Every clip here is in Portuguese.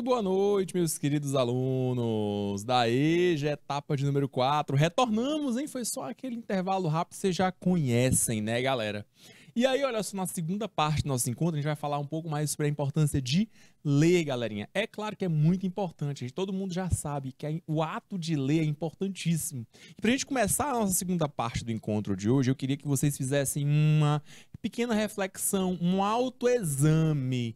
boa noite, meus queridos alunos da EJA, etapa de número 4. Retornamos, hein? Foi só aquele intervalo rápido, vocês já conhecem, né, galera? E aí, olha só, na segunda parte do nosso encontro, a gente vai falar um pouco mais sobre a importância de ler, galerinha. É claro que é muito importante, gente. Todo mundo já sabe que o ato de ler é importantíssimo. E pra gente começar a nossa segunda parte do encontro de hoje, eu queria que vocês fizessem uma pequena reflexão, um autoexame.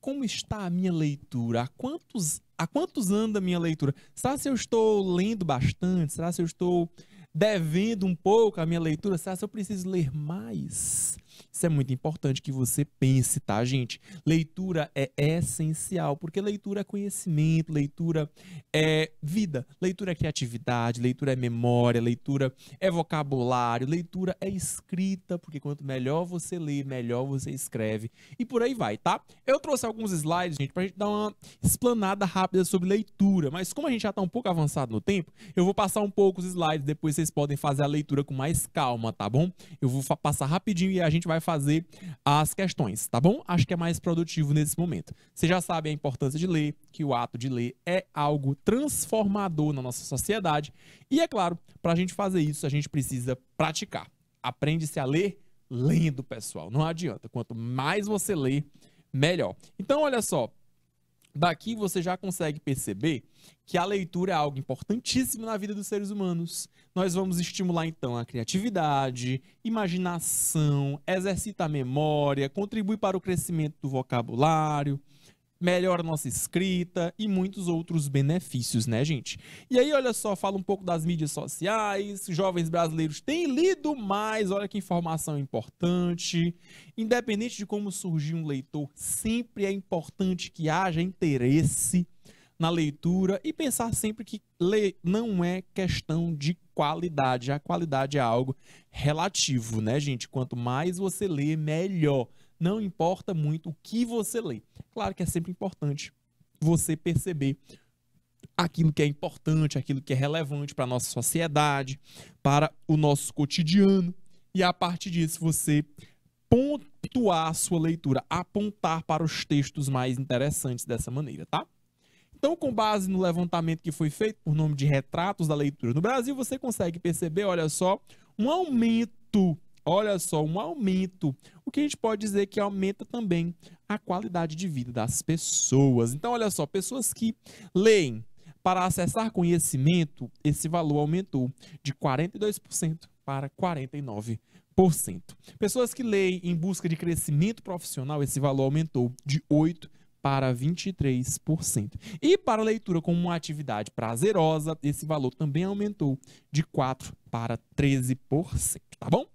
Como está a minha leitura? A quantos anda a minha leitura? Será se eu estou lendo bastante? Será se eu estou devendo um pouco a minha leitura? Será se eu preciso ler mais? Isso é muito importante que você pense, tá, gente? Leitura é essencial, porque leitura é conhecimento, leitura é vida, leitura é criatividade, leitura é memória, leitura é vocabulário, leitura é escrita, porque quanto melhor você lê, melhor você escreve, e por aí vai, tá? Eu trouxe alguns slides, gente, pra gente dar uma explanada rápida sobre leitura, mas como a gente já tá um pouco avançado no tempo, eu vou passar um pouco os slides, depois vocês podem fazer a leitura com mais calma, tá bom? Eu vou passar rapidinho e a gente vai fazer as questões, tá bom? Acho que é mais produtivo nesse momento. Você já sabe a importância de ler, que o ato de ler é algo transformador na nossa sociedade. E é claro, para a gente fazer isso, a gente precisa praticar. Aprende-se a ler lendo, pessoal. Não adianta. Quanto mais você lê, melhor. Então, olha só. Daqui você já consegue perceber que a leitura é algo importantíssimo na vida dos seres humanos. Nós vamos estimular, então, a criatividade, imaginação, exercita a memória, contribui para o crescimento do vocabulário, melhora a nossa escrita e muitos outros benefícios, né, gente? E aí, olha só, fala um pouco das mídias sociais, jovens brasileiros têm lido mais, olha que informação importante. Independente de como surgir um leitor, sempre é importante que haja interesse na leitura e pensar sempre que ler não é questão de qualidade, a qualidade é algo relativo, né, gente? Quanto mais você lê, melhor. Não importa muito o que você lê. Claro que é sempre importante você perceber aquilo que é importante, aquilo que é relevante para a nossa sociedade, para o nosso cotidiano. E a partir disso você pontuar a sua leitura, apontar para os textos mais interessantes dessa maneira, tá? Então, com base no levantamento que foi feito por nome de Retratos da Leitura no Brasil, você consegue perceber, olha só, um aumento. Olha só, um aumento. O que a gente pode dizer que aumenta também a qualidade de vida das pessoas. Então, olha só, pessoas que leem para acessar conhecimento, esse valor aumentou de 42% para 49%. Pessoas que leem em busca de crescimento profissional, esse valor aumentou de 8% para 23%. E para a leitura como uma atividade prazerosa, esse valor também aumentou de 4% para 13%, tá bom?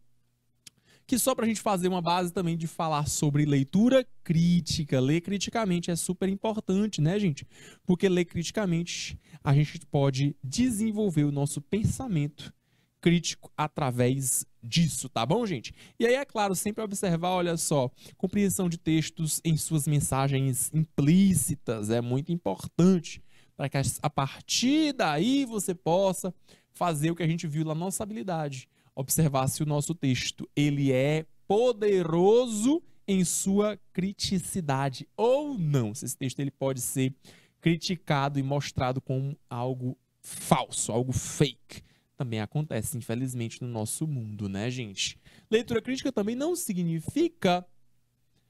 Que só para a gente fazer uma base também de falar sobre leitura crítica. Ler criticamente é super importante, né, gente? Porque ler criticamente a gente pode desenvolver o nosso pensamento crítico através disso, tá bom, gente? E aí, é claro, sempre observar, olha só, compreensão de textos em suas mensagens implícitas é muito importante para que a partir daí você possa fazer o que a gente viu lá na nossa habilidade. Observar se o nosso texto ele é poderoso em sua criticidade ou não. Se esse texto ele pode ser criticado e mostrado como algo falso, algo fake. Também acontece, infelizmente, no nosso mundo, né, gente? Leitura crítica também não significa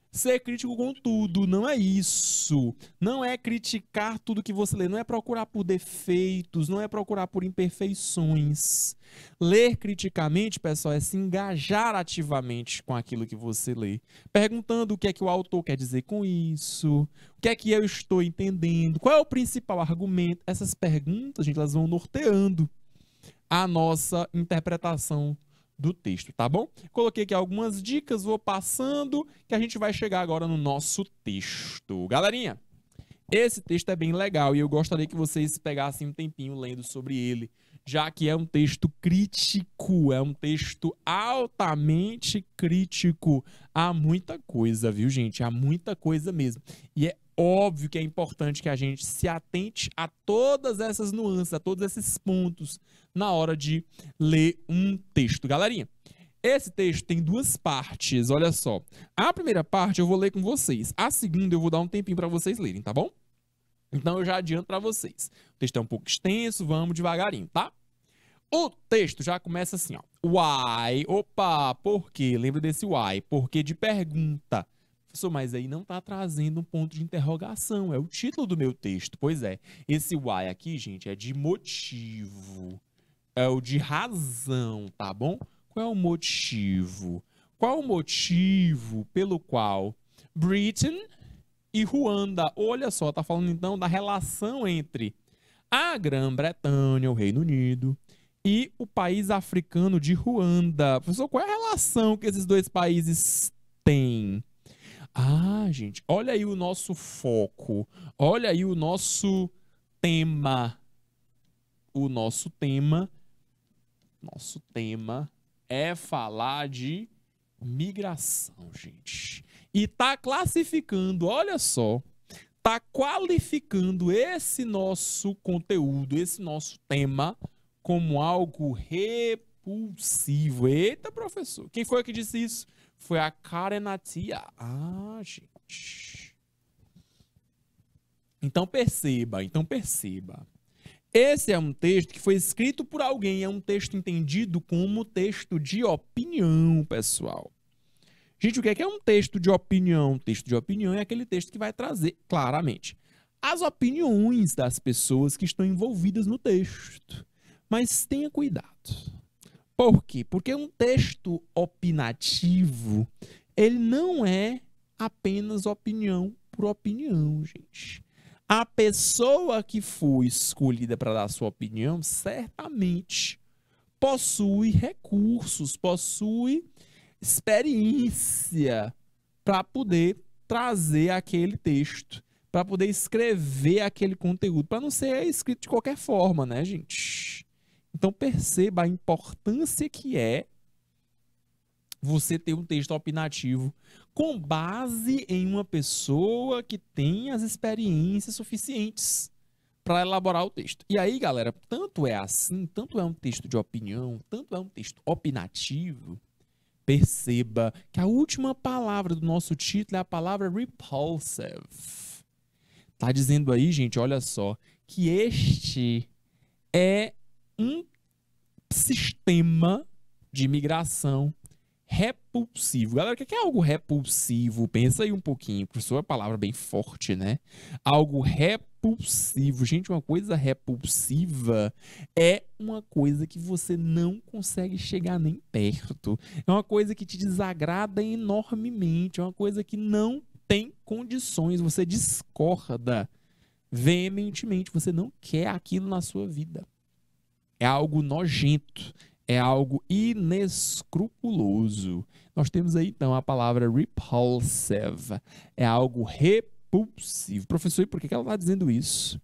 ser crítico com tudo, não é isso. Não é criticar tudo que você lê, não é procurar por defeitos, não é procurar por imperfeições. Ler criticamente, pessoal, é se engajar ativamente com aquilo que você lê, perguntando o que é que o autor quer dizer com isso, o que é que eu estou entendendo, qual é o principal argumento. Essas perguntas, gente, elas vão norteando a nossa interpretação do texto, tá bom? Coloquei aqui algumas dicas, vou passando, que a gente vai chegar agora no nosso texto. Galerinha, esse texto é bem legal e eu gostaria que vocês pegassem um tempinho lendo sobre ele, já que é um texto crítico, é um texto altamente crítico. Há muita coisa, viu, gente? Há muita coisa mesmo. E é óbvio que é importante que a gente se atente a todas essas nuances, a todos esses pontos na hora de ler um texto. Galerinha, esse texto tem duas partes, olha só. A primeira parte eu vou ler com vocês. A segunda eu vou dar um tempinho para vocês lerem, tá bom? Então eu já adianto para vocês. O texto é um pouco extenso, vamos devagarinho, tá? O texto já começa assim, ó. Why? Opa, por quê? Lembra desse why? Porque de pergunta. Professor, mas aí não tá trazendo um ponto de interrogação. É o título do meu texto. Pois é. Esse why aqui, gente, é de motivo. É o de razão, tá bom? Qual é o motivo? Qual o motivo pelo qual Britain e Ruanda, olha só, tá falando então da relação entre a Grã-Bretanha, o Reino Unido, e o país africano de Ruanda. Professor, qual é a relação que esses dois países têm? Ah, gente, olha aí o nosso foco, olha aí o nosso tema. O nosso tema é falar de migração, gente. E tá classificando, olha só, tá qualificando esse nosso conteúdo, esse nosso tema como algo repulsivo. Eita, professor, quem foi que disse isso? Foi a Karen Attia. Ah, gente. Então perceba. Esse é um texto que foi escrito por alguém, é um texto entendido como texto de opinião, pessoal. Gente, o que é um texto de opinião? Um texto de opinião é aquele texto que vai trazer, claramente, as opiniões das pessoas que estão envolvidas no texto. Mas tenha cuidado. Por quê? Porque um texto opinativo, ele não é apenas opinião por opinião, gente. A pessoa que foi escolhida para dar sua opinião, certamente possui recursos, possui experiência para poder trazer aquele texto, para poder escrever aquele conteúdo, para não ser escrito de qualquer forma, né, gente? Então perceba a importância que é você ter um texto opinativo com base em uma pessoa que tem as experiências suficientes para elaborar o texto. E aí, galera, tanto é assim, tanto é um texto de opinião, tanto é um texto opinativo, perceba que a última palavra do nosso título é a palavra repulsive. Tá dizendo aí, gente, olha só, que este é um sistema de migração repulsivo. Galera, o que é algo repulsivo? Pensa aí um pouquinho, professor, é uma palavra bem forte, né? Algo repulsivo. Gente, uma coisa repulsiva é uma coisa que você não consegue chegar nem perto. É uma coisa que te desagrada enormemente. É uma coisa que não tem condições. Você discorda veementemente. Você não quer aquilo na sua vida. É algo nojento. É algo inescrupuloso. Nós temos aí, então, a palavra repulsive. É algo repulsivo. Professor, e por que ela está dizendo isso?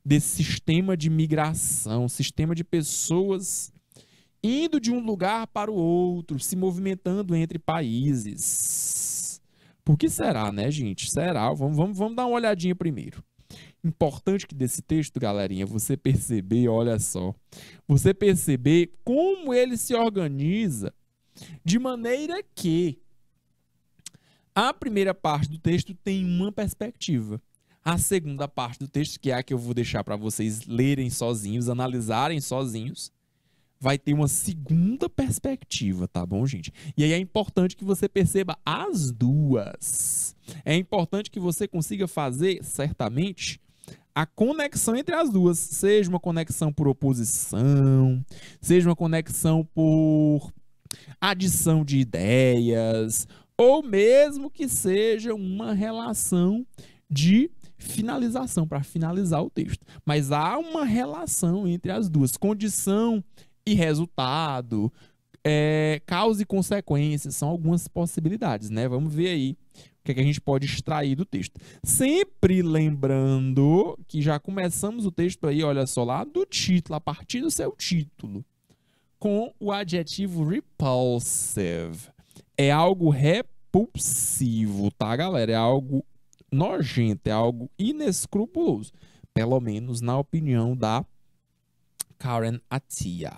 Desse sistema de migração, sistema de pessoas indo de um lugar para o outro, se movimentando entre países. Por que será, né, gente? Será? Vamos dar uma olhadinha primeiro. Importante que desse texto, galerinha, você perceber, olha só, você perceber como ele se organiza de maneira que a primeira parte do texto tem uma perspectiva. A segunda parte do texto, que é a que eu vou deixar para vocês lerem sozinhos, analisarem sozinhos, vai ter uma segunda perspectiva, tá bom, gente? E aí é importante que você perceba as duas. É importante que você consiga fazer, certamente, a conexão entre as duas, seja uma conexão por oposição, seja uma conexão por adição de ideias, ou mesmo que seja uma relação de finalização, para finalizar o texto. Mas há uma relação entre as duas, condição e resultado, causa e consequência, são algumas possibilidades, né? Vamos ver aí o que é que a gente pode extrair do texto. Sempre lembrando que já começamos o texto aí, olha só lá, do título, a partir do seu título, com o adjetivo repulsive. É algo repulsivo, tá, galera? É algo nojento, é algo inescrupuloso. Pelo menos na opinião da Karen Attia.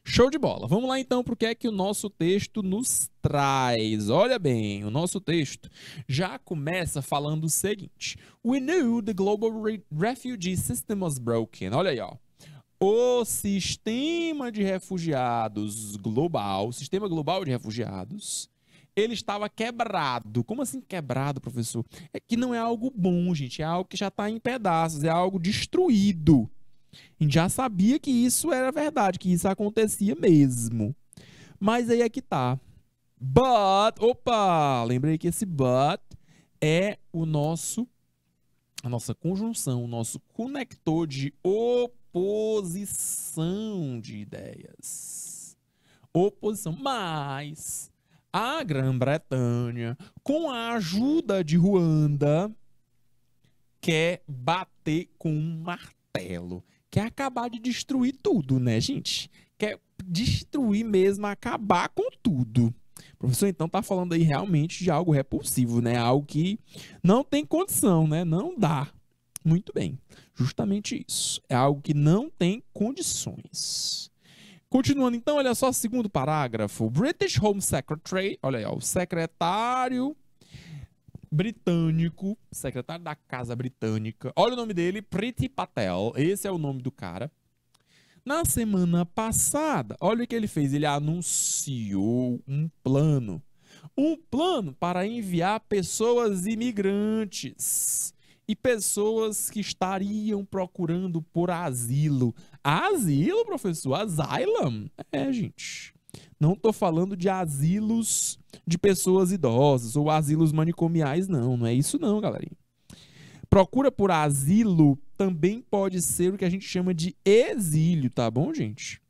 Show de bola. Vamos lá então para o que é que o nosso texto nos traz. Olha bem, o nosso texto já começa falando o seguinte: We knew the global refugee system was broken. Olha aí, ó. O sistema de refugiados global, sistema global de refugiados, ele estava quebrado. Como assim quebrado, professor? É que não é algo bom, gente. É algo que já está em pedaços, é algo destruído. A gente já sabia que isso era verdade, que isso acontecia mesmo. Mas aí é que tá. But, opa, lembrei que esse but é a nossa conjunção, o nosso conector de oposição de ideias. Oposição. Mas a Grã-Bretanha, com a ajuda de Ruanda, quer bater com um martelo. Quer acabar de destruir tudo, né, gente? Quer destruir mesmo, acabar com tudo. O professor, então, tá falando aí realmente de algo repulsivo, né? Algo que não tem condição, né? Não dá. Muito bem. Justamente isso. É algo que não tem condições. Continuando, então, olha só o segundo parágrafo. British Home Secretary, olha aí, ó, o secretário britânico, secretário da Casa Britânica. Olha o nome dele, Priti Patel. Esse é o nome do cara. Na semana passada, olha o que ele fez. Ele anunciou um plano. Um plano para enviar pessoas imigrantes e pessoas que estariam procurando por asilo. Asilo, professor? Asylum? É, gente. Não estou falando de asilos de pessoas idosas ou asilos manicomiais, não. Não é isso não, galerinha. Procura por asilo também pode ser o que a gente chama de exílio, tá bom, gente?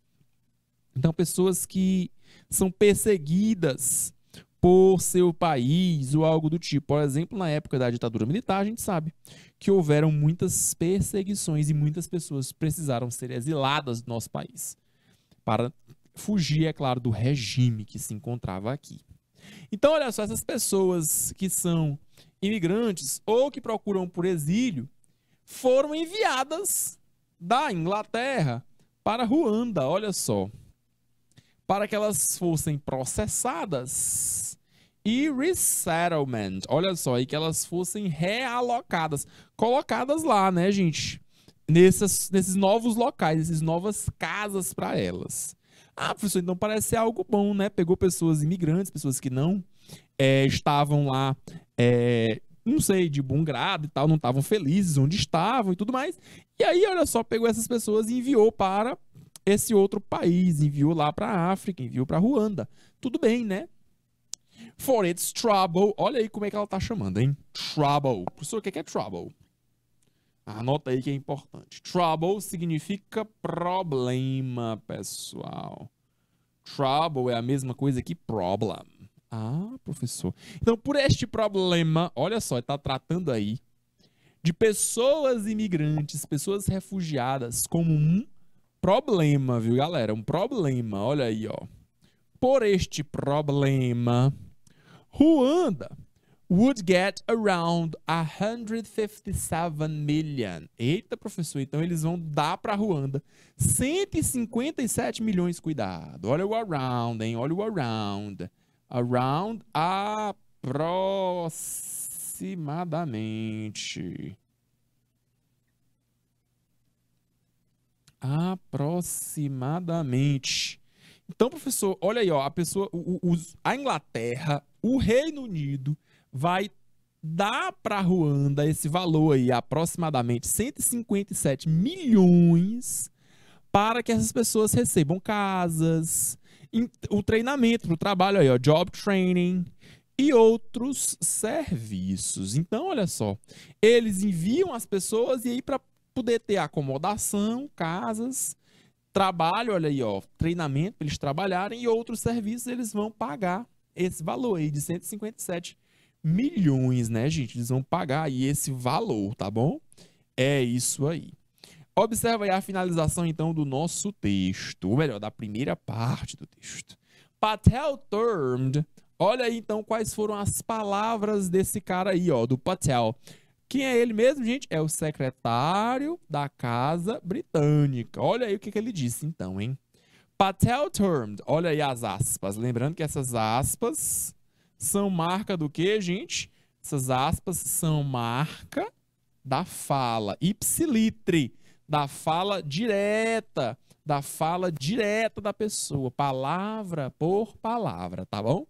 Então, pessoas que são perseguidas por seu país ou algo do tipo. Por exemplo, na época da ditadura militar, a gente sabe que houveram muitas perseguições e muitas pessoas precisaram ser exiladas do nosso país para fugir, é claro, do regime que se encontrava aqui. Então, olha só, essas pessoas que são imigrantes ou que procuram por exílio foram enviadas da Inglaterra para Ruanda, olha só, para que elas fossem processadas e resettlement, olha só, e que elas fossem realocadas, colocadas lá, né, gente, nesses novos locais, essas novas casas para elas. Ah, professor, então parece ser algo bom, né? Pegou pessoas imigrantes, pessoas que não estavam lá, não sei, de bom grado e tal, não estavam felizes onde estavam e tudo mais. E aí, olha só, pegou essas pessoas e enviou para esse outro país, enviou lá para a África, enviou para Ruanda. Tudo bem, né? For its trouble, olha aí como é que ela tá chamando, hein? Trouble. Professor, o que é trouble? Anota aí que é importante. Trouble significa problema, pessoal. Trouble é a mesma coisa que problem. Ah, professor. Então, por este problema, olha só, está tratando aí de pessoas imigrantes, pessoas refugiadas como um problema, viu, galera? Um problema, olha aí, ó. Por este problema, Ruanda would get around 157 million. Eita, professor, então eles vão dar para Ruanda 157 milhões, cuidado. Olha o around, hein? Olha o around. Around aproximadamente. Aproximadamente. Então, professor, olha aí, ó, a Inglaterra, o Reino Unido vai dar para Ruanda esse valor aí, aproximadamente 157 milhões, para que essas pessoas recebam casas, o treinamento para o trabalho aí, ó, job training e outros serviços. Então, olha só, eles enviam as pessoas e aí para poder ter acomodação, casas, trabalho, olha aí, ó, treinamento para eles trabalharem e outros serviços, eles vão pagar esse valor aí de 157 milhões, né, gente? Eles vão pagar aí esse valor, tá bom? É isso aí. Observa aí a finalização, então, do nosso texto, ou melhor, da primeira parte do texto. Patel termed, olha aí, então, quais foram as palavras desse cara aí, ó, do Patel. Quem é ele mesmo, gente? É o secretário da Casa Britânica. Olha aí o que ele disse, então, hein? Patel termed. Olha aí as aspas. Lembrando que essas aspas são marca do quê, gente? Essas aspas são marca da fala. Ipsilitre. Da fala direta. Da fala direta da pessoa. Palavra por palavra, tá bom?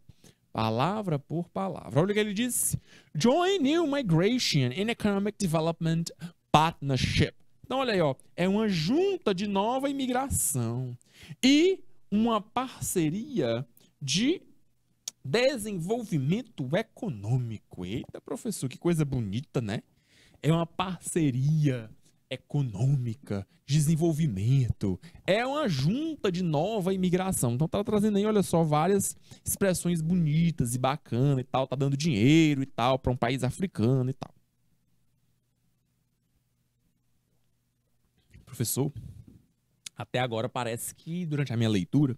Palavra por palavra. Olha o que ele disse. Join New Migration and Economic Development Partnership. Então, olha aí, ó. É uma junta de nova imigração e uma parceria de desenvolvimento econômico. Eita, professor, que coisa bonita, né? É uma parceria econômica, desenvolvimento. É uma junta de nova imigração. Então tá trazendo aí, olha só, várias expressões bonitas e bacanas e tal. Tá dando dinheiro e tal para um país africano e tal. Professor, até agora parece que durante a minha leitura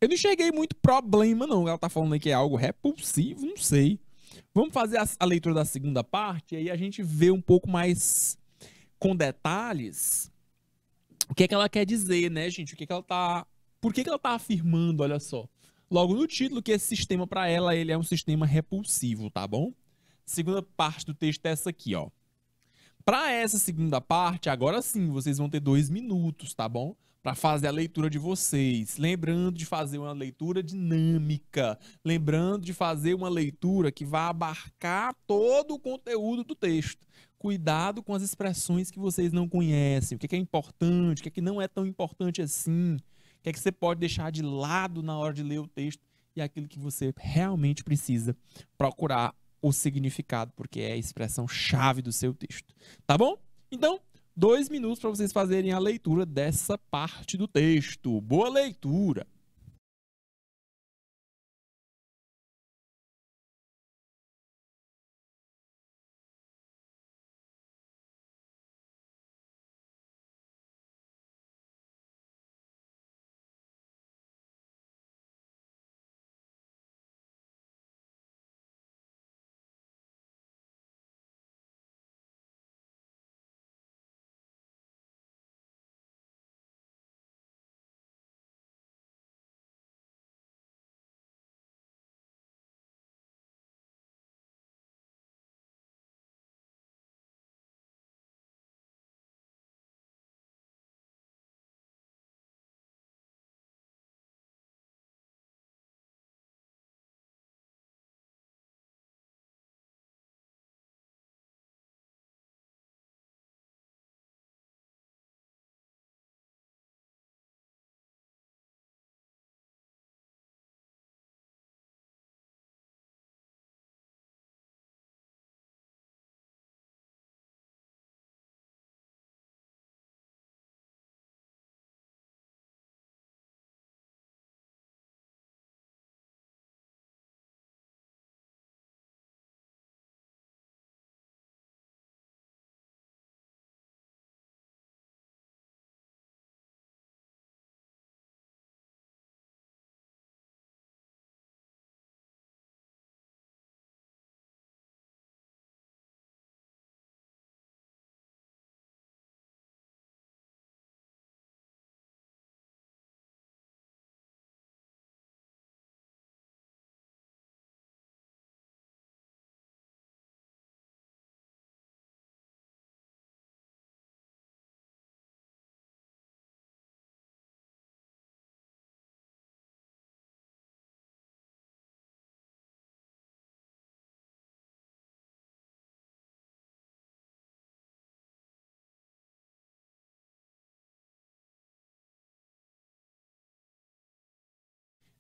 eu não enxerguei muito problema, não. Ela tá falando aí que é algo repulsivo, não sei. Vamos fazer a leitura da segunda parte e aí a gente vê um pouco mais com detalhes o que é que ela quer dizer, né, gente? O que é que ela tá... Por que ela tá afirmando, olha só. Logo no título, que esse sistema para ela, ele é um sistema repulsivo, tá bom? Segunda parte do texto é essa aqui, ó. Para essa segunda parte, agora sim, vocês vão ter 2 minutos, tá bom? Para fazer a leitura de vocês. Lembrando de fazer uma leitura dinâmica. Lembrando de fazer uma leitura que vai abarcar todo o conteúdo do texto. Cuidado com as expressões que vocês não conhecem. O que é importante, o que não é tão importante assim. O que é que você pode deixar de lado na hora de ler o texto. E aquilo que você realmente precisa procurar o significado, porque é a expressão-chave do seu texto. Tá bom? Então, 2 minutos para vocês fazerem a leitura dessa parte do texto. Boa leitura!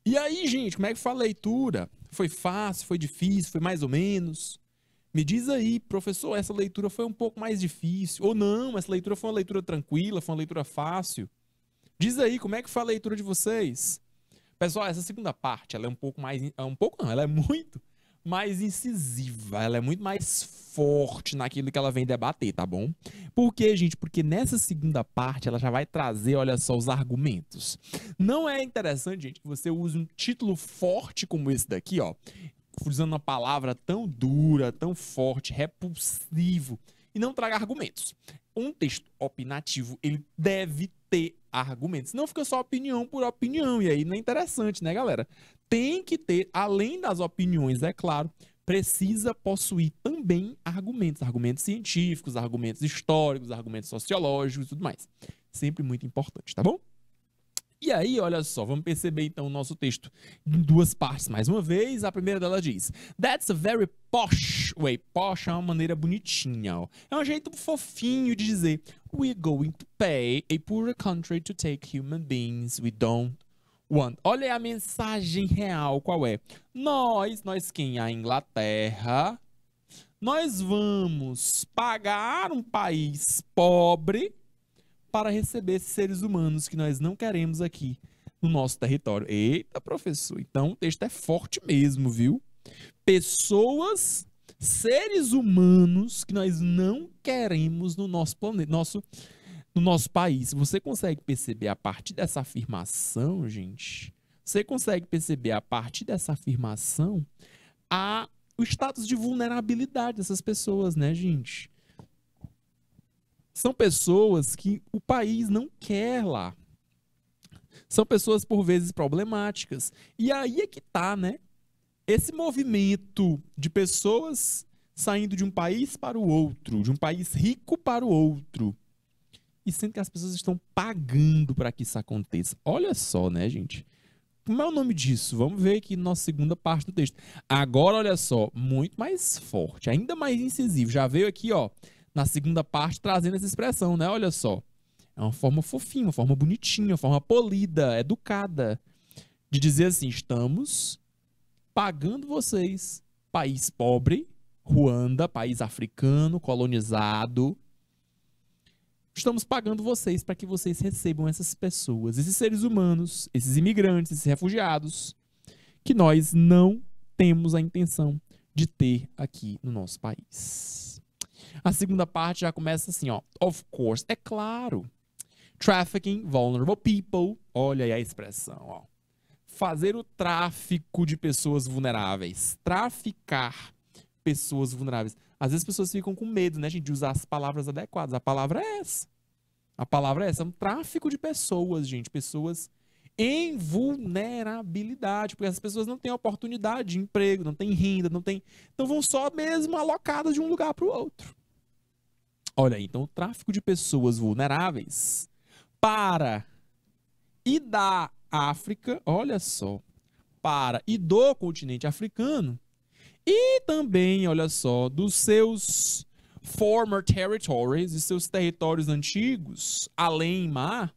E aí, gente, como é que foi a leitura? Foi fácil, foi difícil, foi mais ou menos? Me diz aí, professor, essa leitura foi um pouco mais difícil? Ou não, essa leitura foi uma leitura tranquila, foi uma leitura fácil? Diz aí, como é que foi a leitura de vocês? Pessoal, essa segunda parte, ela é um pouco mais... ela é muito mais incisiva, ela é muito mais forte naquilo que ela vem debater, tá bom? Por quê, gente? Porque nessa segunda parte, ela já vai trazer, olha só, os argumentos. Não é interessante, gente, que você use um título forte como esse daqui, ó, usando uma palavra tão dura, tão forte, repulsivo, e não traga argumentos. Um texto opinativo, ele deve ter argumentos. Não fica só opinião por opinião, e aí não é interessante, né, galera? Tem que ter, além das opiniões, é claro, precisa possuir também argumentos, argumentos científicos, argumentos históricos, argumentos sociológicos e tudo mais. Sempre muito importante, tá bom? E aí, olha só, vamos perceber então o nosso texto em duas partes. Mais uma vez, a primeira dela diz: That's a very posh way. Posh é uma maneira bonitinha, ó. É um jeito fofinho de dizer: We're going to pay a poorer country to take human beings we don't want. Olha a mensagem real, qual é? Nós quem? A Inglaterra, nós vamos pagar um país pobre para receber esses seres humanos que nós não queremos aqui no nosso território. Eita, professor, então o texto é forte mesmo, viu? Pessoas, seres humanos que nós não queremos no nosso planeta, no nosso país. Você consegue perceber a partir dessa afirmação, gente? Você consegue perceber a partir dessa afirmação o status de vulnerabilidade dessas pessoas, né, gente? São pessoas que o país não quer lá. São pessoas, por vezes, problemáticas. E aí é que tá, né? Esse movimento de pessoas saindo de um país para o outro, de um país rico para o outro. E sendo que as pessoas estão pagando para que isso aconteça. Olha só, né, gente? Como é o nome disso? Vamos ver aqui na nossa segunda parte do texto. Agora, olha só, muito mais forte, ainda mais incisivo. Já veio aqui, ó, na segunda parte, trazendo essa expressão, né? Olha só. É uma forma fofinha, uma forma bonitinha, uma forma polida, educada, de dizer assim: estamos pagando vocês, país pobre, Ruanda, país africano, colonizado. Estamos pagando vocês para que vocês recebam essas pessoas, esses seres humanos, esses imigrantes, esses refugiados, que nós não temos a intenção de ter aqui no nosso país. A segunda parte já começa assim, ó. Of course, é claro. Trafficking vulnerable people. Olha aí a expressão, ó. Fazer o tráfico de pessoas vulneráveis. Traficar pessoas vulneráveis. Às vezes as pessoas ficam com medo, né, gente, de usar as palavras adequadas. A palavra é essa. A palavra é essa. É um tráfico de pessoas, gente. Pessoas em vulnerabilidade. Porque essas pessoas não têm oportunidade de emprego, não têm renda, não têm... Então vão só mesmo alocadas de um lugar para o outro. Olha aí, então o tráfico de pessoas vulneráveis para e da África, olha só, para e do continente africano e também, olha só, dos seus former territories, de seus territórios antigos, além mar.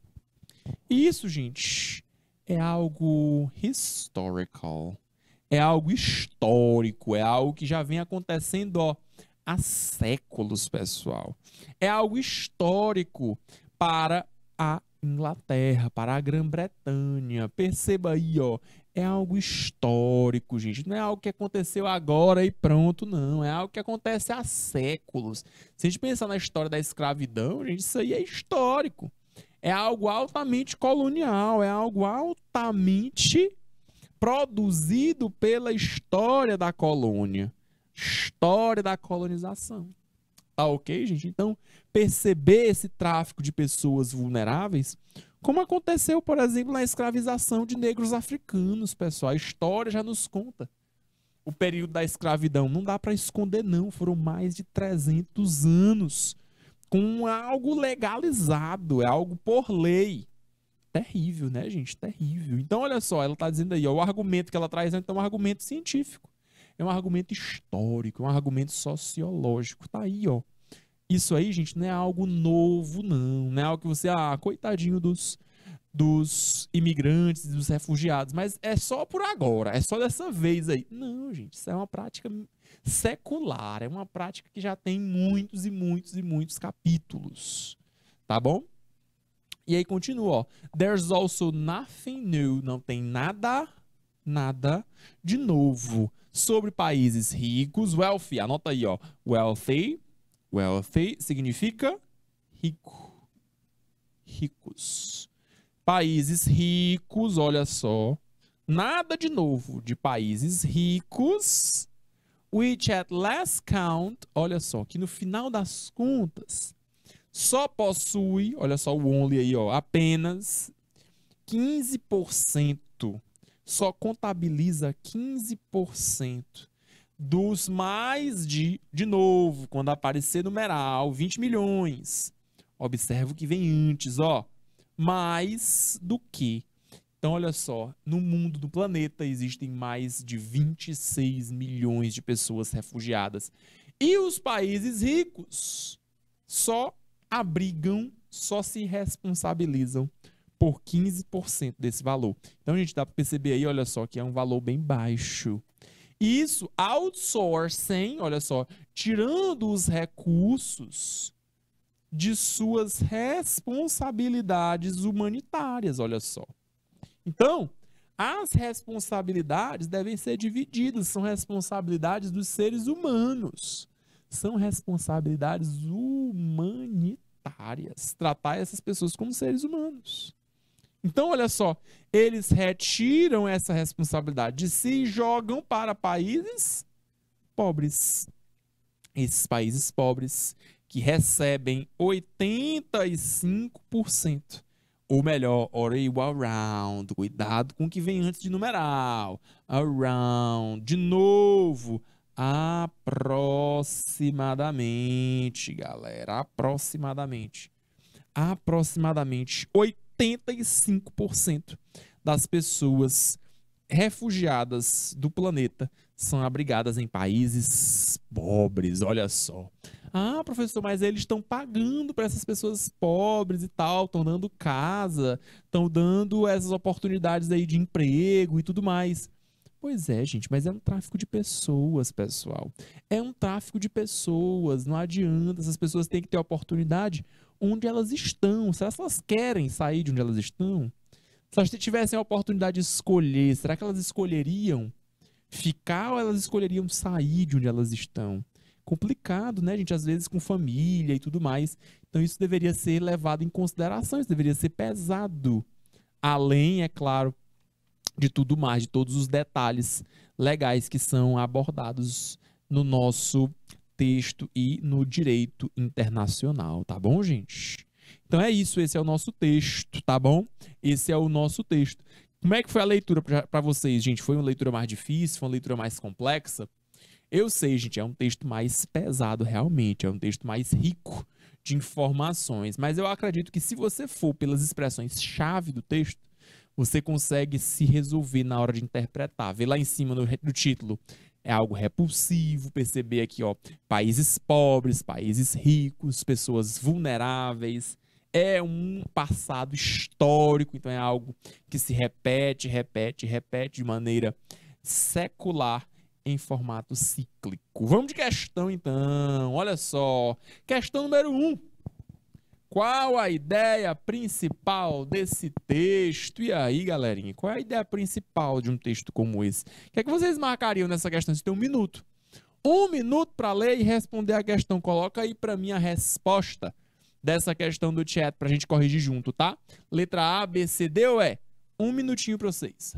Isso, gente, é algo historical, é algo histórico, é algo que já vem acontecendo, ó, há séculos, pessoal. É algo histórico para a Inglaterra, para a Grã-Bretanha. Perceba aí, ó, é algo histórico, gente. Não é algo que aconteceu agora e pronto, não. É algo que acontece há séculos. Se a gente pensar na história da escravidão, gente, isso aí é histórico. É algo altamente colonial, é algo altamente produzido pela história da colônia. História da colonização. Tá ok, gente? Então, perceber esse tráfico de pessoas vulneráveis, como aconteceu, por exemplo, na escravização de negros africanos, pessoal. A história já nos conta. O período da escravidão não dá para esconder, não. Foram mais de 300 anos com algo legalizado, é algo por lei. Terrível, né, gente? Terrível. Então, olha só, ela está dizendo aí, ó, o argumento que ela traz então, é um argumento científico. É um argumento histórico, é um argumento sociológico. Tá aí, ó. Isso aí, gente, não é algo novo, não. Não é algo que você, coitadinho dos imigrantes, dos refugiados. Mas é só por agora, é só dessa vez aí. Não, gente, isso é uma prática secular. É uma prática que já tem muitos e muitos e muitos capítulos. Tá bom? E aí continua, ó. There's also nothing new. Não tem nada de novo sobre países ricos, wealthy, anota aí, ó, wealthy significa rico, ricos, países ricos, olha só, nada de novo de países ricos, which at last count, olha só, que no final das contas, só possui, olha só o only aí, ó, apenas 15%, só contabiliza 15% dos mais de novo, quando aparecer numeral, 20 milhões. Observa o que vem antes, ó. Mais do que. Então, olha só, no mundo, do planeta, existem mais de 26 milhões de pessoas refugiadas. E os países ricos só abrigam, só se responsabilizam por 15% desse valor. Então, a gente dá para perceber aí, olha só, que é um valor bem baixo. Isso, outsourcing, olha só, tirando os recursos de suas responsabilidades humanitárias, olha só. Então, as responsabilidades devem ser divididas, são responsabilidades dos seres humanos, são responsabilidades humanitárias, tratar essas pessoas como seres humanos. Então, olha só, eles retiram essa responsabilidade de si e jogam para países pobres. Esses países pobres que recebem 85%. Ou melhor, olha aí o around. Cuidado com o que vem antes de numeral. Around. De novo. Aproximadamente, galera. Aproximadamente. Aproximadamente 85% das pessoas refugiadas do planeta são abrigadas em países pobres, olha só. Ah, professor, mas eles estão pagando para essas pessoas pobres e tal, estão dando casa, estão dando essas oportunidades aí de emprego e tudo mais. Pois é, gente, mas é um tráfico de pessoas, pessoal. É um tráfico de pessoas, não adianta. Essas pessoas têm que ter oportunidade onde elas estão. Será que elas querem sair de onde elas estão? Se elas tivessem a oportunidade de escolher, será que elas escolheriam ficar ou elas escolheriam sair de onde elas estão? Complicado, né, gente? Às vezes com família e tudo mais. Então isso deveria ser levado em consideração, isso deveria ser pesado. Além, é claro, de tudo mais, de todos os detalhes legais que são abordados no nosso texto e no direito internacional, tá bom, gente? Então é isso, esse é o nosso texto, tá bom? Esse é o nosso texto. Como é que foi a leitura para vocês, gente? Foi uma leitura mais difícil? Foi uma leitura mais complexa? Eu sei, gente, é um texto mais pesado realmente, é um texto mais rico de informações, mas eu acredito que se você for pelas expressões-chave do texto, você consegue se resolver na hora de interpretar. Ver lá em cima do título, é algo repulsivo, perceber aqui, ó, países pobres, países ricos, pessoas vulneráveis. É um passado histórico, então é algo que se repete, repete, repete de maneira secular em formato cíclico. Vamos de questão, então. Olha só. Questão número 1. Qual a ideia principal desse texto? E aí, galerinha, qual é a ideia principal de um texto como esse? O que é que vocês marcariam nessa questão? Você tem 1 minuto. 1 minuto para ler e responder a questão. Coloca aí para mim a resposta dessa questão do chat para a gente corrigir junto, tá? Letra A, B, C, D ou E? 1 minutinho para vocês.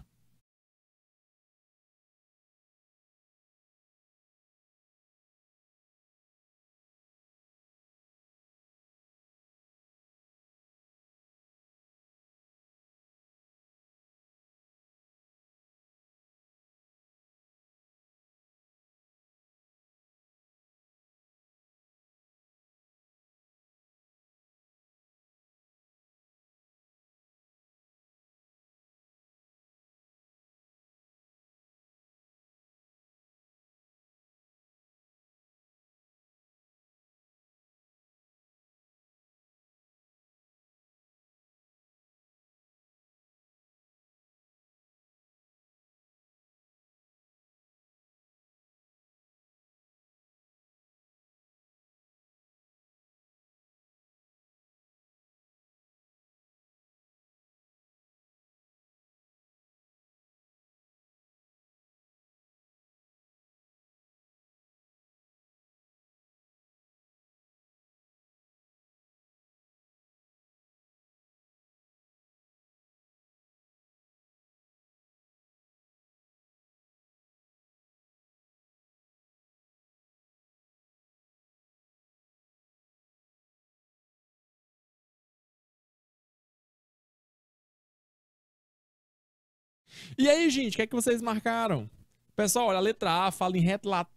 E aí, gente, o que é que vocês marcaram? Pessoal, olha, a letra A fala em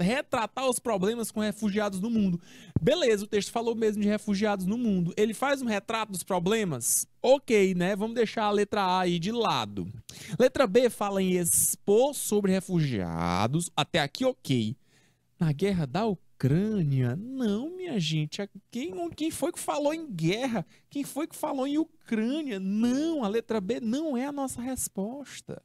retratar os problemas com refugiados no mundo. Beleza, o texto falou mesmo de refugiados no mundo. Ele faz um retrato dos problemas? Ok, né? Vamos deixar a letra A aí de lado. Letra B fala em expor sobre refugiados. Até aqui, ok. Na guerra da Ucrânia? Não, minha gente. Quem foi que falou em guerra? Quem foi que falou em Ucrânia? Não, a letra B não é a nossa resposta.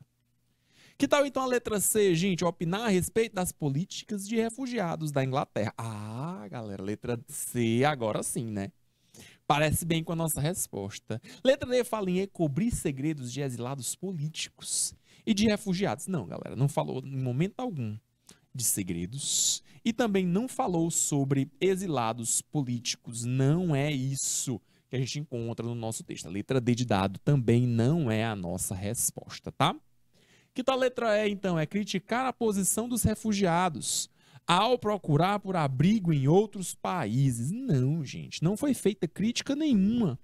Que tal então a letra C, gente? Opinar a respeito das políticas de refugiados da Inglaterra. Ah, galera, letra C agora sim, né? Parece bem com a nossa resposta. Letra D fala em cobrir segredos de exilados políticos e de refugiados. Não, galera, não falou em momento algum de segredos e também não falou sobre exilados políticos. Não é isso que a gente encontra no nosso texto. A letra D de dado também não é a nossa resposta, tá? Que tal a letra E, então? É criticar a posição dos refugiados ao procurar por abrigo em outros países. Não, gente, não foi feita crítica nenhuma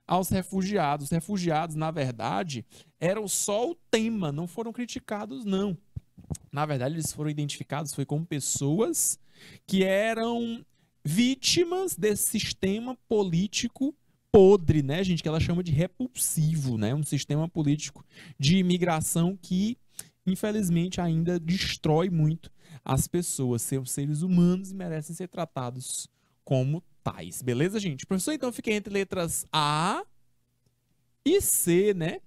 aos refugiados. Os refugiados, na verdade, eram só o tema, não foram criticados, não. Na verdade, eles foram identificados foi como pessoas que eram vítimas desse sistema político podre, né, gente, que ela chama de repulsivo, né, um sistema político de imigração que, infelizmente, ainda destrói muito as pessoas, seus seres humanos, e merecem ser tratados como tais, beleza, gente? Professor, então, fiquei entre letras A e C, né?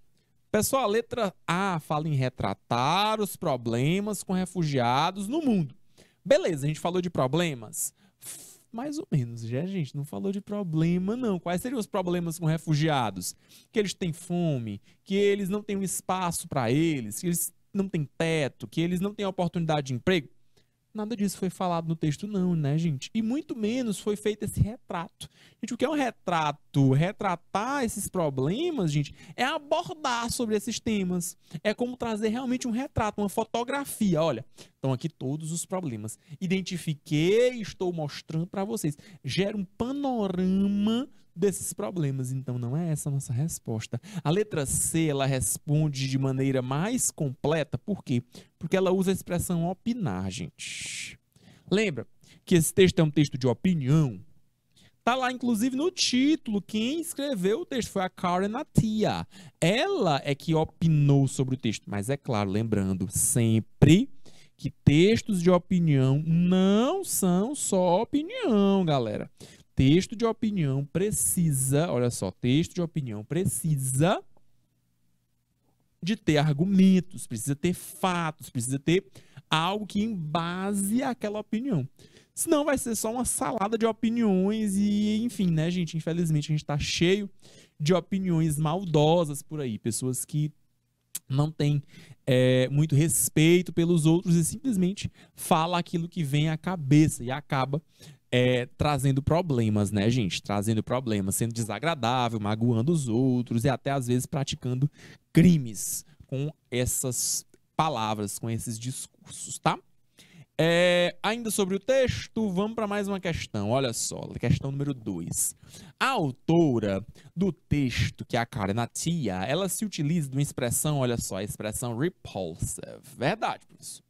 Pessoal, a letra A fala em retratar os problemas com refugiados no mundo. Beleza, a gente falou de problemas? Mais ou menos, já, gente, não falou de problema, não. Quais seriam os problemas com refugiados? Que eles têm fome, que eles não têm um espaço para eles, que eles não têm teto, que eles não têm oportunidade de emprego? Nada disso foi falado no texto, não, né, gente? E muito menos foi feito esse retrato. Gente, o que é um retrato? Retratar esses problemas, gente, é abordar sobre esses temas. É como trazer realmente um retrato, uma fotografia. Olha, estão aqui todos os problemas. Identifiquei e estou mostrando para vocês. Gera um panorama desses problemas. Então, não é essa a nossa resposta. A letra C, ela responde de maneira mais completa. Por quê? Porque ela usa a expressão opinar, gente. Lembra que esse texto é um texto de opinião? Tá lá, inclusive, no título. Quem escreveu o texto foi a Karen Attiah. Ela é que opinou sobre o texto. Mas é claro, lembrando sempre que textos de opinião não são só opinião, galera. Texto de opinião precisa, olha só, texto de opinião precisa de ter argumentos, precisa ter fatos, precisa ter algo que embase aquela opinião. Senão vai ser só uma salada de opiniões e, enfim, né, gente? Infelizmente, a gente tá cheio de opiniões maldosas por aí. Pessoas que não têm muito respeito pelos outros e simplesmente fala aquilo que vem à cabeça e acaba trazendo problemas, né, gente? Trazendo problemas, sendo desagradável, magoando os outros e até, às vezes, praticando crimes com essas palavras, com esses discursos, tá? Ainda sobre o texto, vamos para mais uma questão. Olha só, questão número 2. A autora do texto, que é a Karen Attiah, ela se utiliza de uma expressão, olha só, a expressão repulsive. Verdade, professor.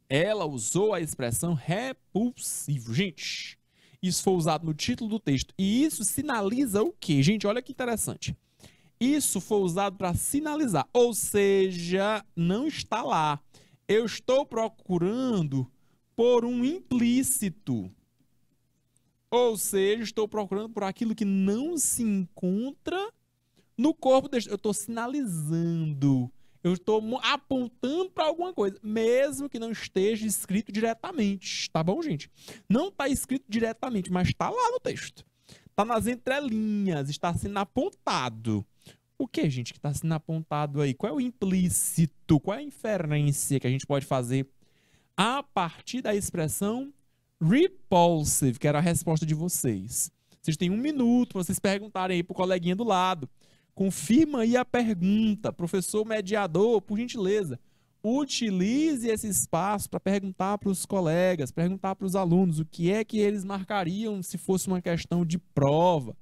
Ela usou a expressão repulsivo. Gente, isso foi usado no título do texto. E isso sinaliza o quê? Gente, olha que interessante. Isso foi usado para sinalizar, ou seja, não está lá. Eu estou procurando por um implícito. Ou seja, estou procurando por aquilo que não se encontra no corpo deste. Eu estou sinalizando. Eu estou apontando para alguma coisa, mesmo que não esteja escrito diretamente, tá bom, gente? Não está escrito diretamente, mas está lá no texto. Está nas entrelinhas, está sendo apontado. O que, gente, que está sendo apontado aí? Qual é o implícito? Qual é a inferência que a gente pode fazer a partir da expressão repulsive, que era a resposta de vocês? Vocês têm 1 minuto para vocês perguntarem aí para o coleguinha do lado. Confirma aí a pergunta. Professor mediador, por gentileza, utilize esse espaço para perguntar para os colegas, perguntar para os alunos o que é que eles marcariam se fosse uma questão de prova.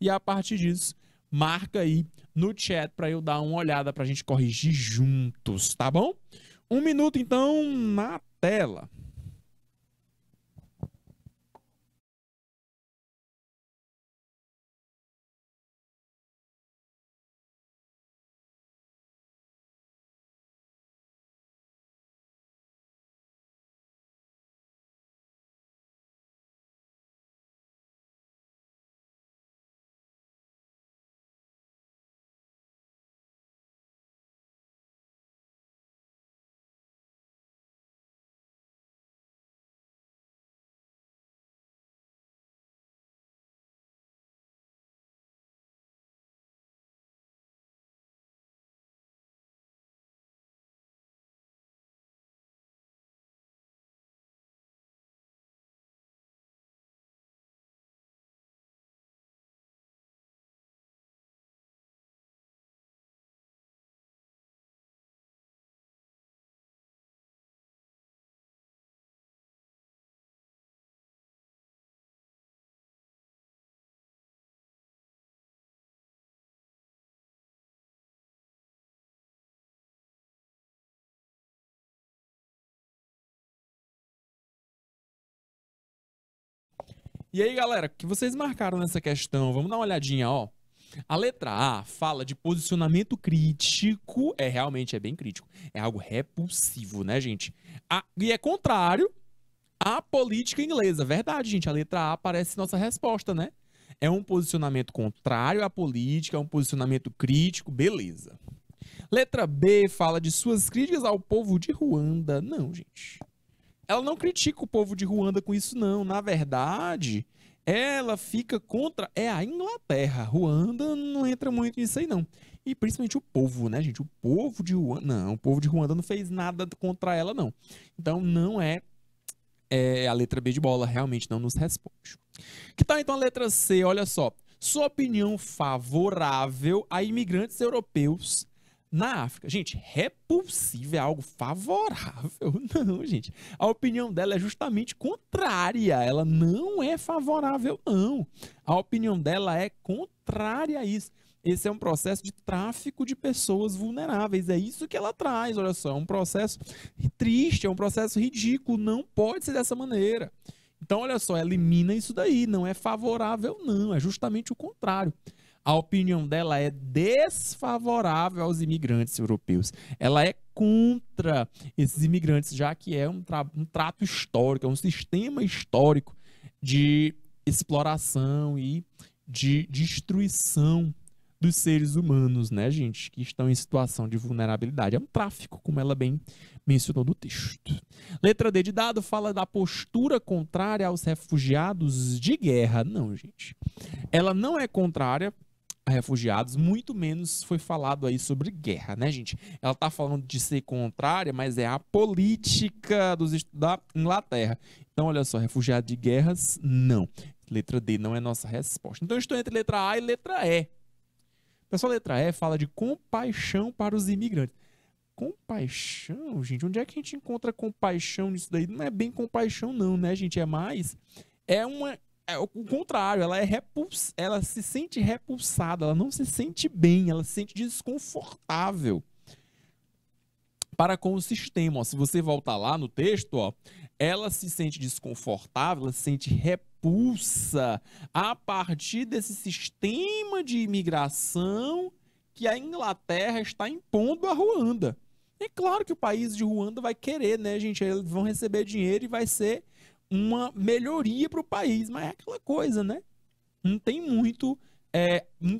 E a partir disso, marca aí no chat para eu dar uma olhada para a gente corrigir juntos, tá bom? 1 minuto, então, na tela. E aí, galera, o que vocês marcaram nessa questão? Vamos dar uma olhadinha, ó. A letra A fala de posicionamento crítico, realmente é bem crítico, é algo repulsivo, né, gente? E é contrário à política inglesa. Verdade, gente, a letra A parece nossa resposta, né? É um posicionamento contrário à política, é um posicionamento crítico, beleza. Letra B fala de suas críticas ao povo de Ruanda. Não, gente. Ela não critica o povo de Ruanda com isso, não. Na verdade, ela fica contra a Inglaterra. Ruanda não entra muito nisso aí, não. E principalmente o povo, né, gente? O povo de Ruanda... Não, o povo de Ruanda não fez nada contra ela, não. Então, não é a letra B de bola. Realmente não nos responde. Que tal, então, a letra C? Olha só. Sua opinião favorável a imigrantes europeus na África. Gente, repulsivo é algo favorável? Não, gente. A opinião dela é justamente contrária. Ela não é favorável, não. A opinião dela é contrária a isso. Esse é um processo de tráfico de pessoas vulneráveis. É isso que ela traz, olha só. É um processo triste, é um processo ridículo. Não pode ser dessa maneira. Então, olha só, elimina isso daí. Não é favorável, não. É justamente o contrário. A opinião dela é desfavorável aos imigrantes europeus. Ela é contra esses imigrantes, já que é um trato histórico, é um sistema histórico de exploração e de destruição dos seres humanos, né, gente, que estão em situação de vulnerabilidade. É um tráfico, como ela bem mencionou no texto. Letra D de dado fala da postura contrária aos refugiados de guerra. Não, gente. Ela não é contrária a refugiados, muito menos foi falado aí sobre guerra, né, gente? Ela tá falando de ser contrária, mas é a política da Inglaterra. Então, olha só, refugiado de guerras, não. Letra D não é nossa resposta. Então, eu estou entre letra A e letra E. Pessoal, a letra E fala de compaixão para os imigrantes. Compaixão, gente? Onde é que a gente encontra compaixão nisso daí? Não é bem compaixão, não, né, gente? É mais... É o contrário, ela se sente repulsada, ela não se sente bem, ela se sente desconfortável para com o sistema. Ó, se você voltar lá no texto, ó, ela se sente desconfortável, ela se sente repulsa a partir desse sistema de imigração que a Inglaterra está impondo a Ruanda. É claro que o país de Ruanda vai querer, né, gente? Eles vão receber dinheiro e vai ser uma melhoria para o país, mas é aquela coisa, né? Não tem muita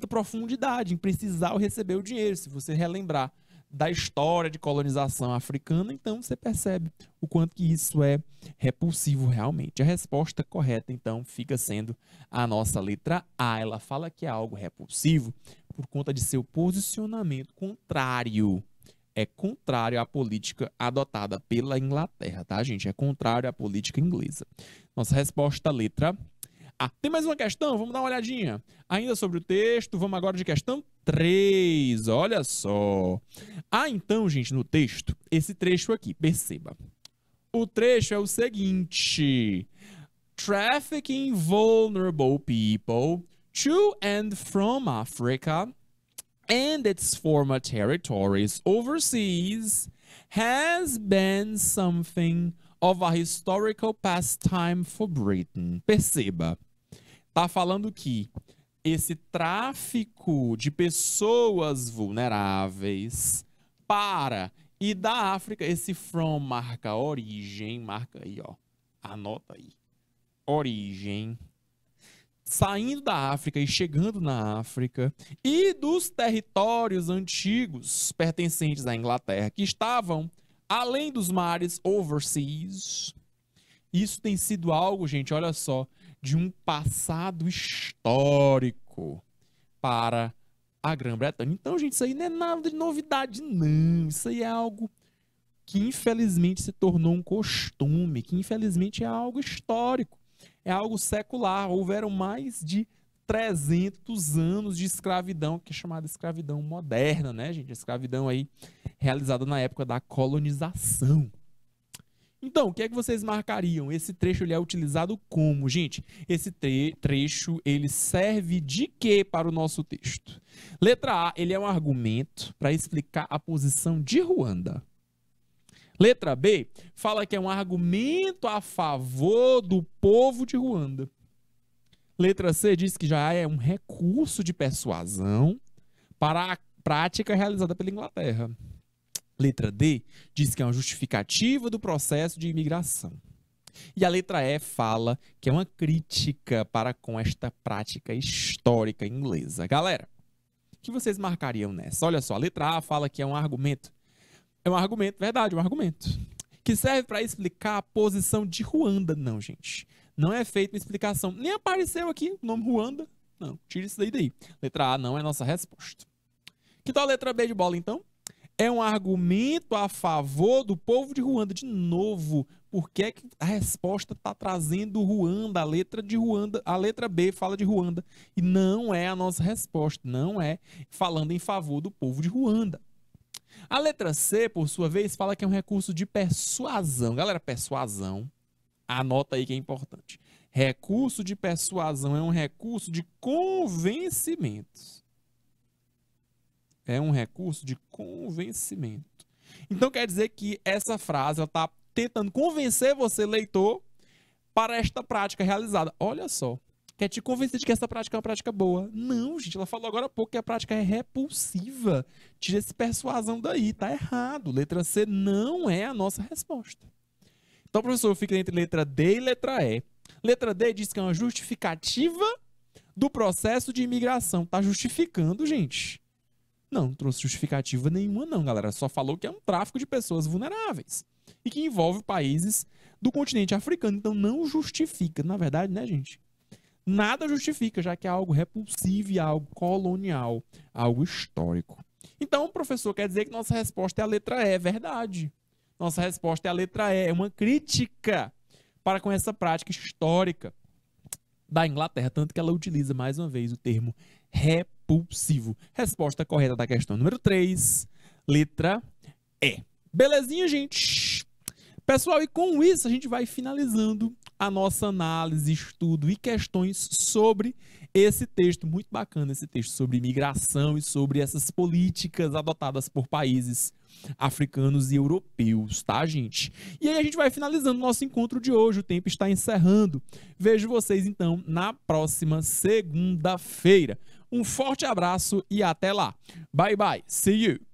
profundidade em precisar receber o dinheiro. Se você relembrar da história de colonização africana, então você percebe o quanto que isso é repulsivo realmente. A resposta correta, então, fica sendo a nossa letra A. Ela fala que é algo repulsivo por conta de seu posicionamento contrário. É contrário à política adotada pela Inglaterra, tá, gente? É contrário à política inglesa. Nossa resposta, letra A. Tem mais uma questão? Vamos dar uma olhadinha. Ainda sobre o texto, vamos agora de questão 3. Olha só. Então, gente, no texto, esse trecho aqui, perceba. O trecho é o seguinte: Trafficking vulnerable people to and from Africa and its former territories overseas has been something of a historical pastime for Britain. Perceba, tá falando que esse tráfico de pessoas vulneráveis para e da África, esse from marca origem, marca aí, ó, anota aí, origem, saindo da África e chegando na África, e dos territórios antigos pertencentes à Inglaterra, que estavam além dos mares overseas. Isso tem sido algo, gente, olha só, de um passado histórico para a Grã-Bretanha. Então, gente, isso aí não é nada de novidade, não. Isso aí é algo que, infelizmente, se tornou um costume, que, infelizmente, é algo histórico, é algo secular. Houveram mais de 300 anos de escravidão, que é chamada escravidão moderna, né, gente? A escravidão aí realizada na época da colonização. Então, o que é que vocês marcariam? Esse trecho ele é utilizado como? Gente, esse trecho ele serve de quê para o nosso texto? Letra A, ele é um argumento para explicar a posição de Ruanda. Letra B, fala que é um argumento a favor do povo de Ruanda. Letra C diz que já é um recurso de persuasão para a prática realizada pela Inglaterra. Letra D diz que é uma justificativa do processo de imigração. E a letra E fala que é uma crítica para com esta prática histórica inglesa. Galera, o que vocês marcariam nessa? Olha só, a letra A fala que é um argumento. É um argumento, verdade, um argumento. Que serve para explicar a posição de Ruanda. Não, gente. Não é feita uma explicação. Nem apareceu aqui o nome Ruanda. Não, tira isso daí. Letra A não é nossa resposta. Que tal a letra B de bola, então? É um argumento a favor do povo de Ruanda. De novo, por que é que a resposta está trazendo Ruanda, a letra de Ruanda, a letra B fala de Ruanda, e não é a nossa resposta, não é falando em favor do povo de Ruanda. A letra C, por sua vez, fala que é um recurso de persuasão. Galera, persuasão, anota aí que é importante. Recurso de persuasão é um recurso de convencimento. É um recurso de convencimento. Então quer dizer que essa frase está tentando convencer você, leitor, para esta prática realizada. Olha só, quer te convencer de que essa prática é uma prática boa. Não, gente, ela falou agora há pouco que a prática é repulsiva. Tira esse persuasão daí, tá errado. Letra C não é a nossa resposta. Então, professor, fica entre letra D e letra E. Letra D diz que é uma justificativa do processo de imigração. Tá justificando, gente. Não trouxe justificativa nenhuma não, galera. Só falou que é um tráfico de pessoas vulneráveis e que envolve países do continente africano. Então, não justifica. Na verdade, né, gente? Nada justifica, já que é algo repulsivo e algo colonial, algo histórico. Então, professor, quer dizer que nossa resposta é a letra E. É verdade. Nossa resposta é a letra E. É uma crítica para com essa prática histórica da Inglaterra, tanto que ela utiliza, mais uma vez, o termo repulsivo. Resposta correta da questão número 3, letra E. Belezinha, gente? Pessoal, e com isso a gente vai finalizando a nossa análise, estudo e questões sobre esse texto. Muito bacana esse texto sobre imigração e sobre essas políticas adotadas por países africanos e europeus, tá, gente? E aí a gente vai finalizando o nosso encontro de hoje, o tempo está encerrando. Vejo vocês, então, na próxima segunda-feira. Um forte abraço e até lá. Bye, bye. See you.